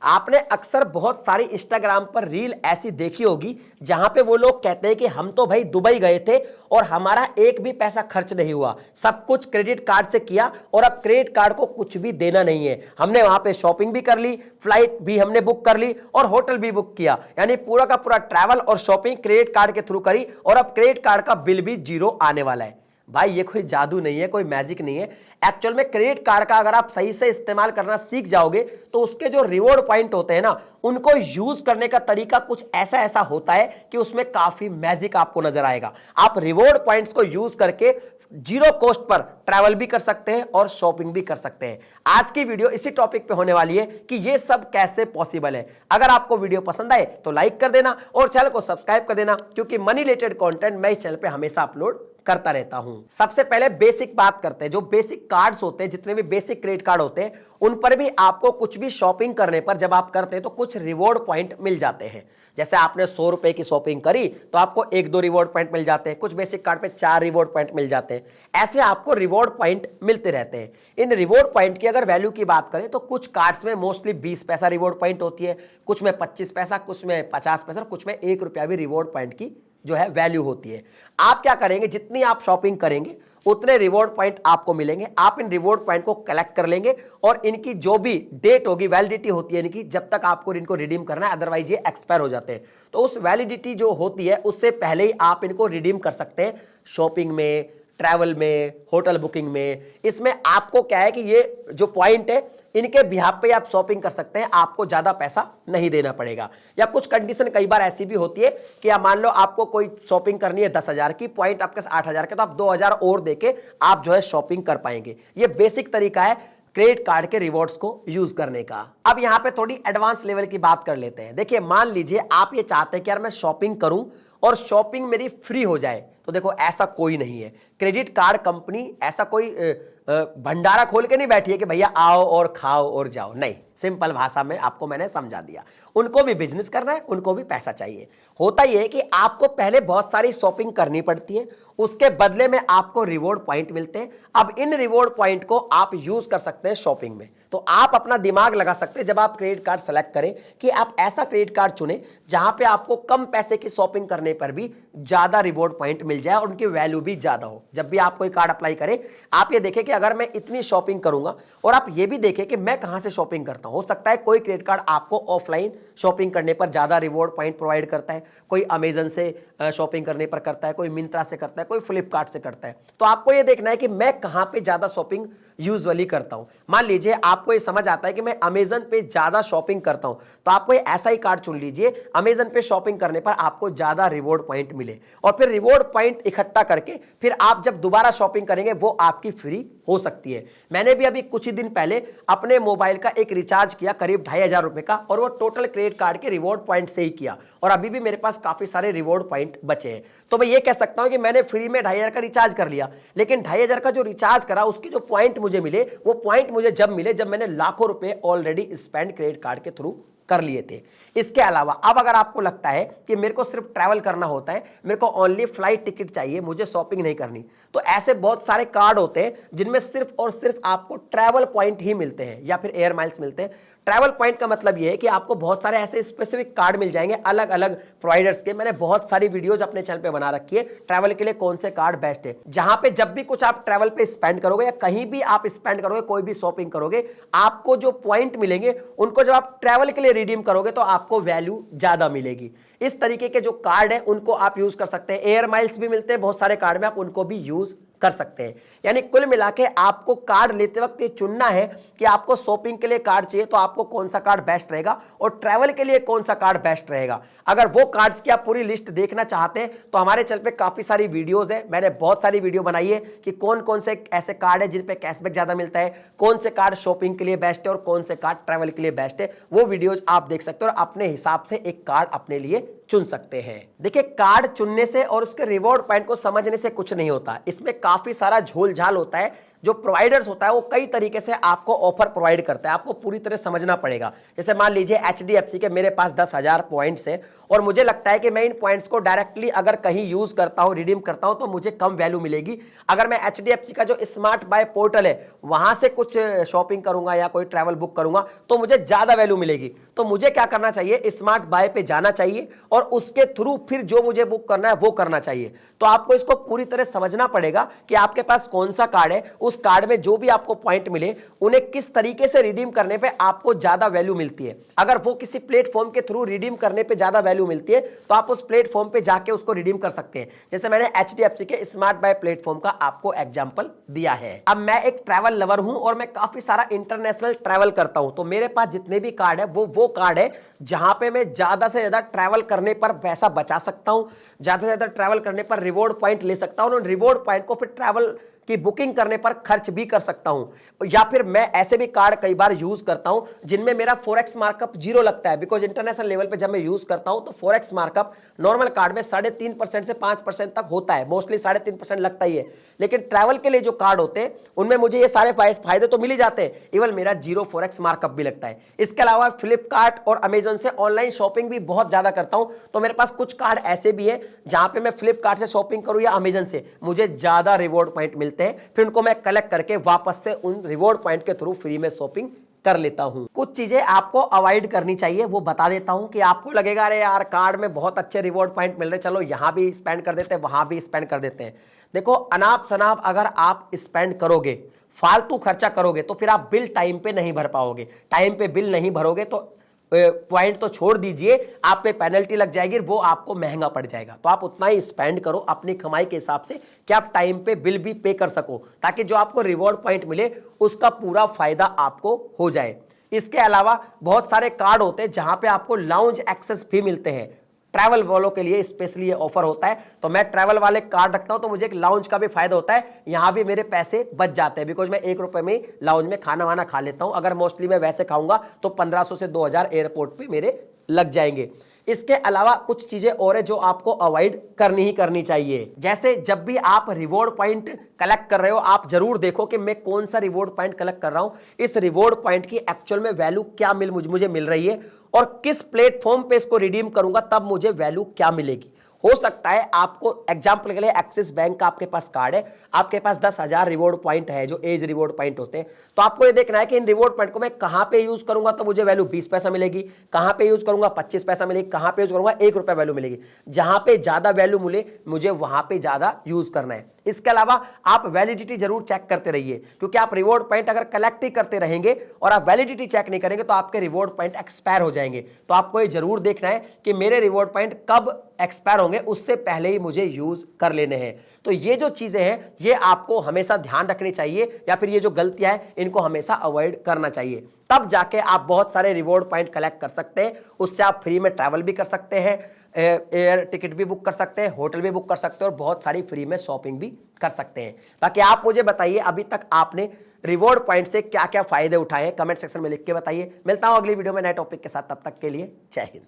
आपने अक्सर बहुत सारी इंस्टाग्राम पर रील ऐसी देखी होगी जहां पे वो लोग कहते हैं कि हम तो भाई दुबई गए थे और हमारा एक भी पैसा खर्च नहीं हुआ, सब कुछ क्रेडिट कार्ड से किया और अब क्रेडिट कार्ड को कुछ भी देना नहीं है। हमने वहां पे शॉपिंग भी कर ली, फ्लाइट भी हमने बुक कर ली और होटल भी बुक किया, यानी पूरा का पूरा ट्रैवल और शॉपिंग क्रेडिट कार्ड के थ्रू करी और अब क्रेडिट कार्ड का बिल भी जीरो आने वाला है। भाई ये कोई जादू नहीं है, कोई मैजिक नहीं है। एक्चुअल में क्रेडिट कार्ड का अगर आप सही से इस्तेमाल करना सीख जाओगे तो उसके जो रिवॉर्ड पॉइंट होते हैं ना, उनको यूज करने का तरीका कुछ ऐसा ऐसा होता है कि उसमें काफी मैजिक आपको नजर आएगा। आप रिवॉर्ड पॉइंट्स को यूज करके जीरो कॉस्ट पर ट्रैवल भी कर सकते हैं और शॉपिंग भी कर सकते हैं। आज की वीडियो इसी टॉपिक पे होने वाली है कि ये सब कैसे पॉसिबल है। अगर आपको वीडियो पसंद आए तो लाइक कर देना और चैनल को सब्सक्राइब कर देना, क्योंकि मनी रिलेटेड कंटेंट मैं इस चैनल पे हमेशा अपलोड करता रहता हूं। सबसे पहले बेसिक बात करते हैं। जो बेसिक कार्ड्स होते हैं, जितने भी बेसिक क्रेडिट कार्ड होते हैं, उन पर भी आपको कुछ भी शॉपिंग करने पर जब आप करते हैं तो कुछ रिवॉर्ड पॉइंट मिल जाते हैं। जैसे आपने 100 रुपए की शॉपिंग करी तो आपको 1-2 रिवॉर्ड पॉइंट मिल जाते हैं, कुछ बेसिक कार्ड पे 4 रिवॉर्ड पॉइंट मिल जाते हैं। ऐसे आपको रिवॉर्ड पॉइंट मिलते रहते हैं। इन रिवॉर्ड पॉइंट की अगर वैल्यू की बात करें तो कुछ कार्ड्स में मोस्टली 20 पैसा रिवॉर्ड पॉइंट होती है, कुछ में 25 पैसा, कुछ में 50 पैसा, कुछ में 1 रुपया भी रिवॉर्ड पॉइंट की जो है वैल्यू होती है। आप क्या करेंगे, जितनी आप शॉपिंग करेंगे उतने रिवॉर्ड पॉइंट आपको मिलेंगे। आप इन रिवॉर्ड पॉइंट को कलेक्ट कर लेंगे और इनकी जो भी डेट होगी, वैलिडिटी होती है इनकी, जब तक आपको इनको रिडीम करना है, अदरवाइज ये एक्सपायर हो जाते हैं। तो उस वैलिडिटी जो होती है उससे पहले ही आप इनको रिडीम कर सकते हैं शॉपिंग में, ट्रैवल में, होटल बुकिंग में। इसमें आपको क्या है कि ये जो पॉइंट है इनके बिहाफ पे आप शॉपिंग कर सकते हैं, आपको ज्यादा पैसा नहीं देना पड़ेगा। या कुछ कंडीशन कई बार ऐसी भी होती है कि आप मान लो आपको कोई शॉपिंग करनी है 10,000 की, पॉइंट आपके 8,000 के, तो आप 2,000 और देके आप जो है शॉपिंग कर पाएंगे। ये बेसिक तरीका है क्रेडिट कार्ड के रिवॉर्ड्स को यूज करने का। अब यहां पे थोड़ी एडवांस लेवल की बात कर लेते हैं। देखिए, मान लीजिए आप ये चाहते हैं कि यार मैं शॉपिंग करूं और शॉपिंग मेरी फ्री हो जाए, तो देखो ऐसा कोई नहीं है। क्रेडिट कार्ड कंपनी ऐसा कोई भंडारा खोल के नहीं बैठी है कि भैया आओ और खाओ और जाओ। नहीं, सिंपल भाषा में आपको मैंने समझा दिया। उनको भी बिजनेस करना है, उनको भी पैसा चाहिए। होता यह है कि आपको पहले बहुत सारी शॉपिंग करनी पड़ती है, उसके बदले में आपको रिवॉर्ड पॉइंट मिलते हैं। अब इन रिवॉर्ड पॉइंट को आप यूज कर सकते हैं शॉपिंग में। तो आप अपना दिमाग लगा सकते हैं जब आप क्रेडिट कार्ड सेलेक्ट करें कि आप ऐसा क्रेडिट कार्ड चुनें जहां पे आपको कम पैसे की शॉपिंग करने पर भी ज्यादा रिवॉर्ड पॉइंट मिल जाए और उनकी वैल्यू भी ज्यादा हो। जब भी आप कोई कार्ड अप्लाई करें, आप ये देखें कि अगर मैं इतनी शॉपिंग करूंगा, और आप ये भी देखें कि मैं कहां से शॉपिंग करता हूं। हो सकता है कोई क्रेडिट कार्ड आपको ऑफलाइन शॉपिंग करने पर ज्यादा रिवॉर्ड पॉइंट प्रोवाइड करता है, कोई अमेजन से शॉपिंग करने पर करता है, कोई मिंत्रा से करता है, कोई फ्लिपकार्ट से करता है। तो आपको ये देखना है कि मैं कहां पे ज्यादा शॉपिंग यूजुअली करता हूं। मान लीजिए आपको ये समझ आता है कि मैं अमेजन पे ज्यादा शॉपिंग करता हूं, तो आपको ये ऐसा ही कार्ड चुन लीजिए अमेजन पे शॉपिंग करने पर आपको ज्यादा रिवॉर्ड पॉइंट मिले, और फिर रिवॉर्ड पॉइंट इकट्ठा करके फिर आप जब दोबारा शॉपिंग करेंगे वो आपकी फ्री हो सकती है। मैंने भी अभी कुछ ही दिन पहले अपने मोबाइल का एक रिचार्ज किया करीब 2,500 रुपए का, और वो टोटल क्रेडिट कार्ड के रिवॉर्ड पॉइंट से ही किया, और अभी भी मेरे पास काफी सारे रिवॉर्ड पॉइंट बचे हैं। तो मैं ये कह सकता हूं कि मैंने फ्री में 2,500 का रिचार्ज कर लिया, लेकिन 2,500 का जो रिचार्ज करा उसकी जो पॉइंट मुझे मिले, वो पॉइंट मुझे जब मिले जब मैंने लाखों रुपए ऑलरेडी स्पेंड क्रेडिट कार्ड के थ्रू कर लिए थे। इसके अलावा अब अगर आपको लगता है कि मेरे को सिर्फ ट्रैवल करना होता है, मेरे को ओनली फ्लाइट टिकट चाहिए, मुझे शॉपिंग नहीं करनी, तो ऐसे बहुत सारे कार्ड होते हैं जिनमें सिर्फ और सिर्फ आपको ट्रैवल पॉइंट ही मिलते हैं या फिर एयर माइल्स मिलते हैं। ट्रैवल पॉइंट का मतलब यह है कि आपको बहुत सारे ऐसे स्पेसिफिक कार्ड मिल जाएंगे अलग अलग प्रोवाइडर्स के। मैंने बहुत सारी वीडियोज अपने चैनल पे बना रखी है ट्रैवल के लिए कौन से कार्ड बेस्ट है, जहां पे जब भी कुछ आप ट्रैवल पे स्पेंड करोगे या कहीं भी आप स्पेंड करोगे, कोई भी शॉपिंग करोगे, आपको जो पॉइंट मिलेंगे उनको जब आप ट्रैवल के लिए रिडीम करोगे तो आपको वैल्यू ज्यादा मिलेगी। इस तरीके के जो कार्ड है उनको आप यूज कर सकते हैं। एयर माइल्स भी मिलते हैं बहुत सारे कार्ड में, आप उनको भी यूज कर सकते हैं। यानी कुल मिला के आपको कार्ड लेते वक्त ये चुनना है कि आपको शॉपिंग के लिए कार्ड चाहिए तो आपको कौन सा कार्ड बेस्ट रहेगा और ट्रैवल के लिए कौन सा कार्ड बेस्ट रहेगा। अगर वो कार्ड्स की आप पूरी लिस्ट देखना चाहते हैं तो हमारे चैनल पे काफी सारी वीडियोस है, मैंने बहुत सारी वीडियो बनाई है कि कौन कौन से ऐसे कार्ड है जिन पे कैशबैक ज्यादा मिलता है, कौन से कार्ड शॉपिंग के लिए बेस्ट है और कौन से कार्ड ट्रैवल के लिए बेस्ट है। वो वीडियोज आप देख सकते हो और अपने हिसाब से एक कार्ड अपने लिए चुन सकते हैं। देखिए, कार्ड चुनने से और उसके रिवॉर्ड पॉइंट को समझने से कुछ नहीं होता, इसमें काफी सारा झोल झाल होता है। जो प्रोवाइडर्स होता है वो कई तरीके से आपको ऑफर प्रोवाइड करता है, आपको पूरी तरह समझना पड़ेगा। जैसे मान लीजिए HDFC के मेरे पास 10,000 पॉइंट्स है और मुझे लगता है कि मैं इन पॉइंट्स को डायरेक्टली अगर कहीं यूज करता हूं, रिडीम करता हूं, तो मुझे कम वैल्यू मिलेगी। अगर मैं HDFC का जो स्मार्ट बाय पोर्टल है वहां से कुछ शॉपिंग करूंगा या कोई ट्रैवल बुक करूंगा तो मुझे ज्यादा वैल्यू मिलेगी। तो मुझे क्या करना चाहिए, स्मार्ट बाय पे जाना चाहिए और उसके थ्रू फिर जो मुझे बुक करना है वो करना चाहिए। तो आपको इसको पूरी तरह समझना पड़ेगा कि आपके पास कौन सा कार्ड है, उस कार्ड में जो भी आपको पॉइंट मिले उन्हें किस तरीके से रिडीम करने पे आपको ज्यादा वैल्यू मिलती है। अगर वो किसी प्लेटफॉर्म के थ्रू रिडीम करने पे ज्यादा वैल्यू मिलती है तो आप उस प्लेटफॉर्म पे जाके उसको रिडीम कर सकते हैं। जैसे मैंने HDFC के स्मार्ट बाय प्लेटफॉर्म का आपको एग्जांपल दिया है। अब मैं एक ट्रैवल लवर हूं और मैं काफी सारा इंटरनेशनल ट्रैवल करता हूं, तो मेरे पास जितने भी कार्ड है वो कार्ड है जहां पे मैं ज्यादा से ज्यादा ट्रैवल करने पर पैसा बचा सकता हूं, ज्यादा से ज्यादा ट्रैवल करने पर रिवॉर्ड पॉइंट ले सकता हूं और रिवॉर्ड पॉइंट को फिर ट्रैवल की बुकिंग करने पर खर्च भी कर सकता हूं। या फिर मैं ऐसे भी कार्ड कई बार यूज करता हूं जिनमें मेरा फॉरेक्स मार्कअप 0 लगता है, बिकॉज इंटरनेशनल लेवल पे जब मैं यूज करता हूं तो फॉरेक्स मार्कअप नॉर्मल कार्ड में 3.5% से 5% तक होता है, मोस्टली 3.5% लगता ही है। लेकिन ट्रैवल के लिए जो कार्ड होते हैं उनमें मुझे ये सारे फायदे तो मिल ही जाते हैं, इवन मेरा 0 फॉरेक्स मार्कअप भी लगता है। इसके अलावा फ्लिपकार्ट और अमेजन से ऑनलाइन शॉपिंग भी बहुत ज्यादा करता हूं, तो मेरे पास कुछ कार्ड ऐसे भी है जहां पे मैं फ्लिपकार्ट से शॉपिंग करूं या अमेजन से मुझे ज्यादा रिवॉर्ड पॉइंट मिलते हैं, फिर उनको मैं कलेक्ट करके वापस से उन रिवॉर्ड पॉइंट के थ्रू फ्री में शॉपिंग कर लेता हूं। कुछ चीजें आपको अवॉइड करनी चाहिए वो बता देता हूं कि आपको लगेगा अरे यार कार्ड में बहुत अच्छे रिवॉर्ड पॉइंट मिल रहे, चलो यहां भी स्पेंड कर देते हैं वहां भी स्पेंड कर देते हैं। देखो अनाप शनाप अगर आप स्पेंड करोगे, फालतू खर्चा करोगे, तो फिर आप बिल टाइम पे नहीं भर पाओगे। टाइम पे बिल नहीं भरोगे तो पॉइंट तो छोड़ दीजिए, आप पे पेनल्टी लग जाएगी, वो आपको महंगा पड़ जाएगा। तो आप उतना ही स्पेंड करो अपनी कमाई के हिसाब से कि आप टाइम पे बिल भी पे कर सको, ताकि जो आपको रिवॉर्ड पॉइंट मिले उसका पूरा फायदा आपको हो जाए। इसके अलावा बहुत सारे कार्ड होते हैं जहां पे आपको लाउंज एक्सेस भी मिलते हैं। ट्रैवल वालों के लिए स्पेशली ये ऑफर होता है, तो मैं ट्रैवल वाले कार्ड रखता हूं तो मुझे एक लाउंज का भी फायदा होता है, यहां भी मेरे पैसे बच जाते हैं, बिकॉज मैं 1 रुपए में लाउंज में खाना वाना खा लेता हूं। अगर मोस्टली मैं वैसे खाऊंगा तो 1500 से 2000 एयरपोर्ट पे मेरे लग जाएंगे। इसके अलावा कुछ चीजें और है जो आपको अवॉइड करनी ही करनी चाहिए। जैसे जब भी आप रिवॉर्ड पॉइंट कलेक्ट कर रहे हो, आप जरूर देखो कि मैं कौन सा रिवॉर्ड पॉइंट कलेक्ट कर रहा हूं, इस रिवॉर्ड पॉइंट की एक्चुअल में वैल्यू क्या मुझे मिल रही है और किस प्लेटफॉर्म पे इसको रिडीम करूंगा तब मुझे वैल्यू क्या मिलेगी। हो सकता है आपको एग्जांपल के लिए एक्सिस बैंक का आपके पास कार्ड है, आपके पास 10,000 रिवॉर्ड पॉइंट है जो एज रिवॉर्ड पॉइंट होते हैं, तो आपको ये देखना है कि इन रिवॉर्ड पॉइंट को मैं कहां पे यूज करूंगा तो मुझे वैल्यू 20 पैसा मिलेगी, कहां पे यूज करूंगा 25 पैसा मिलेगी, कहां पे यूज करूंगा 1 रुपया वैल्यू मिलेगी। जहां पे ज्यादा वैल्यू मिले मुझे वहां पे ज्यादा यूज करना है। इसके अलावा आप वैलिडिटी जरूर चेक करते रहिए, क्योंकि आप रिवॉर्ड पॉइंट अगर कलेक्ट ही करते रहेंगे और आप वैलिडिटी चेक नहीं करेंगे तो आपके रिवॉर्ड पॉइंट एक्सपायर हो जाएंगे। तो आपको ये जरूर देखना है कि मेरे रिवॉर्ड पॉइंट कब एक्सपायर होंगे, उससे पहले ही मुझे यूज कर लेने हैं। तो ये जो चीजें हैं ये आपको हमेशा ध्यान रखनी चाहिए, या फिर ये जो गलतियां हैं इनको हमेशा अवॉइड करना चाहिए। तब जाके आप बहुत सारे रिवॉर्ड पॉइंट कलेक्ट कर सकते हैं, उससे आप फ्री में ट्रैवल भी कर सकते हैं, एयर टिकट भी बुक कर सकते हैं, होटल भी बुक कर सकते हैं और बहुत सारी फ्री में शॉपिंग भी कर सकते हैं। बाकी आप मुझे बताइए अभी तक आपने रिवॉर्ड पॉइंट से क्या क्या फायदे उठाए, कमेंट सेक्शन में लिख के बताइए। मिलता हूं अगली वीडियो में नए टॉपिक के साथ, तब तक के लिए जय हिंद।